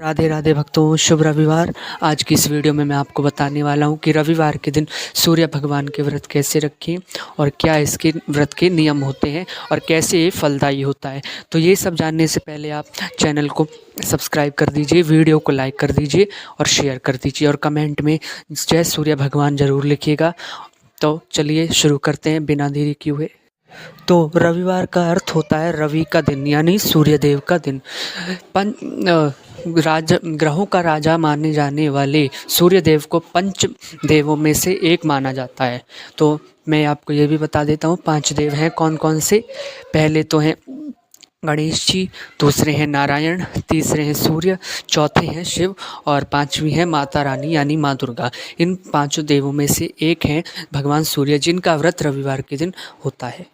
राधे राधे भक्तों, शुभ रविवार। आज की इस वीडियो में मैं आपको बताने वाला हूं कि रविवार के दिन सूर्य भगवान के व्रत कैसे रखें और क्या इसके व्रत के नियम होते हैं और कैसे ये फलदायी होता है। तो ये सब जानने से पहले आप चैनल को सब्सक्राइब कर दीजिए, वीडियो को लाइक कर दीजिए और शेयर कर दीजिए और कमेंट में जय सूर्य भगवान ज़रूर लिखिएगा। तो चलिए शुरू करते हैं बिना देरी किए हुए। तो रविवार का अर्थ होता है रवि का दिन, यानी सूर्यदेव का दिन। ग्रहों का राजा माने जाने वाले सूर्यदेव को पंच देवों में से एक माना जाता है। तो मैं आपको ये भी बता देता हूँ 5 देव हैं कौन कौन से। पहले तो हैं गणेश जी, दूसरे हैं नारायण, तीसरे हैं सूर्य, चौथे हैं शिव और पांचवी है माता रानी यानी माँ दुर्गा। इन 5 देवों में से एक हैं भगवान सूर्य, जिनका व्रत रविवार के दिन होता है।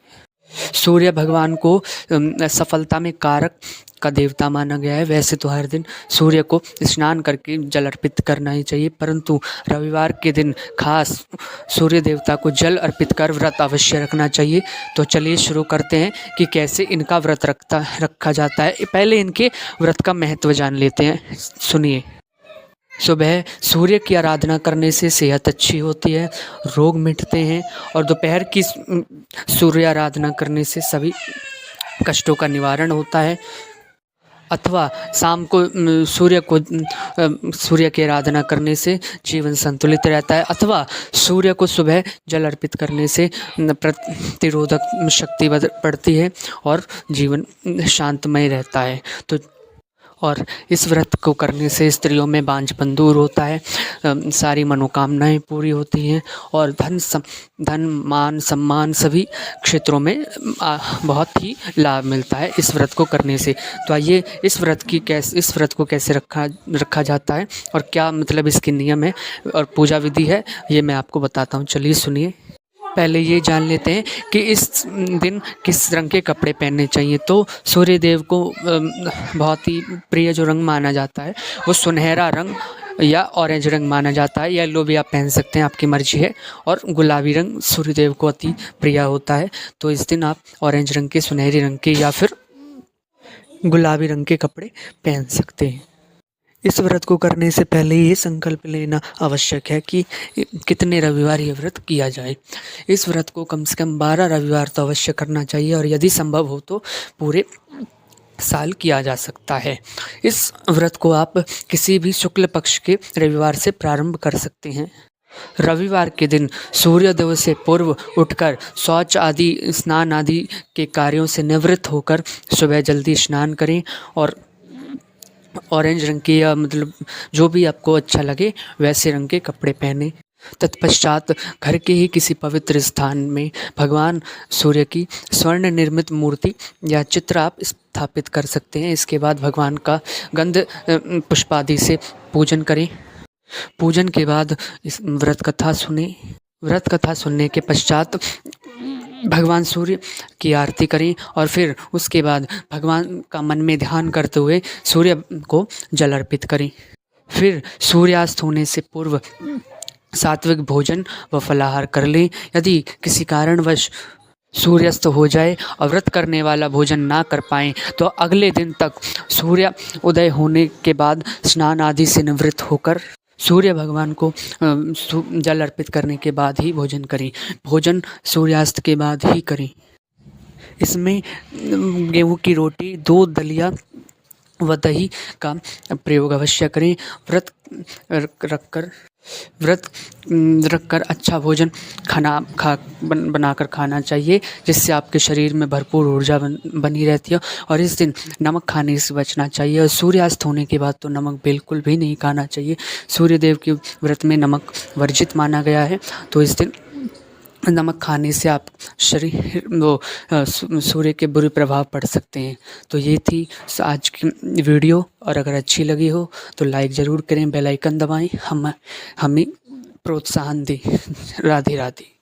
सूर्य भगवान को सफलता में कारक का देवता माना गया है। वैसे तो हर दिन सूर्य को स्नान करके जल अर्पित करना ही चाहिए, परंतु रविवार के दिन खास सूर्य देवता को जल अर्पित कर व्रत अवश्य रखना चाहिए। तो चलिए शुरू करते हैं कि कैसे इनका व्रत रखा जाता है। पहले इनके व्रत का महत्व जान लेते हैं, सुनिए। सुबह सूर्य की आराधना करने से सेहत अच्छी होती है, रोग मिटते हैं और दोपहर की सूर्य आराधना करने से सभी कष्टों का निवारण होता है। अथवा शाम को सूर्य की आराधना करने से जीवन संतुलित रहता है। अथवा सूर्य को सुबह जल अर्पित करने से प्रतिरोधक शक्ति बढ़ती है और जीवन शांतमय रहता है। तो और इस व्रत को करने से स्त्रियों में बांझपन दूर होता है, सारी मनोकामनाएं पूरी होती हैं और धन मान सम्मान सभी क्षेत्रों में बहुत ही लाभ मिलता है इस व्रत को करने से। तो आइए इस व्रत को कैसे रखा जाता है और क्या मतलब इसके नियम है और पूजा विधि है, ये मैं आपको बताता हूँ। चलिए सुनिए। पहले ये जान लेते हैं कि इस दिन किस रंग के कपड़े पहनने चाहिए। तो सूर्यदेव को बहुत ही प्रिय जो रंग माना जाता है वो सुनहरा रंग या ऑरेंज रंग माना जाता है। येलो भी आप पहन सकते हैं, आपकी मर्जी है। और गुलाबी रंग सूर्यदेव को अति प्रिय होता है। तो इस दिन आप ऑरेंज रंग के, सुनहरी रंग के या फिर गुलाबी रंग के कपड़े पहन सकते हैं। इस व्रत को करने से पहले ये संकल्प लेना आवश्यक है कि कितने रविवार ये व्रत किया जाए। इस व्रत को कम से कम 12 रविवार तो अवश्य करना चाहिए और यदि संभव हो तो पूरे साल किया जा सकता है। इस व्रत को आप किसी भी शुक्ल पक्ष के रविवार से प्रारंभ कर सकते हैं। रविवार के दिन सूर्योदय से पूर्व उठकर शौच आदि, स्नान आदि के कार्यों से निवृत्त होकर सुबह जल्दी स्नान करें और ऑरेंज रंग के या मतलब जो भी आपको अच्छा लगे वैसे रंग के कपड़े पहने। तत्पश्चात घर के ही किसी पवित्र स्थान में भगवान सूर्य की स्वर्ण निर्मित मूर्ति या चित्र आप स्थापित कर सकते हैं। इसके बाद भगवान का गंध पुष्पादि से पूजन करें। पूजन के बाद इस व्रत कथा सुने। व्रत कथा सुनने के पश्चात भगवान सूर्य की आरती करें और फिर उसके बाद भगवान का मन में ध्यान करते हुए सूर्य को जल अर्पित करें। फिर सूर्यास्त होने से पूर्व सात्विक भोजन व फलाहार कर लें। यदि किसी कारणवश सूर्यास्त हो जाए और व्रत करने वाला भोजन ना कर पाएँ तो अगले दिन तक सूर्य उदय होने के बाद स्नान आदि से निवृत्त होकर सूर्य भगवान को जल अर्पित करने के बाद ही भोजन करें। भोजन सूर्यास्त के बाद ही करें। इसमें गेहूं की रोटी, दूध, दलिया व दही का प्रयोग अवश्य करें। व्रत रखकर अच्छा भोजन बनाकर खाना चाहिए, जिससे आपके शरीर में भरपूर ऊर्जा बनी रहती है। और इस दिन नमक खाने से बचना चाहिए और सूर्यास्त होने के बाद तो नमक बिल्कुल भी नहीं खाना चाहिए। सूर्यदेव के व्रत में नमक वर्जित माना गया है। तो इस दिन नमक खाने से आप सूर्य के बुरे प्रभाव पड़ सकते हैं। तो ये थी आज की वीडियो और अगर अच्छी लगी हो तो लाइक ज़रूर करें, बेल आइकन दबाएं, हमें प्रोत्साहन दें। राधे राधे।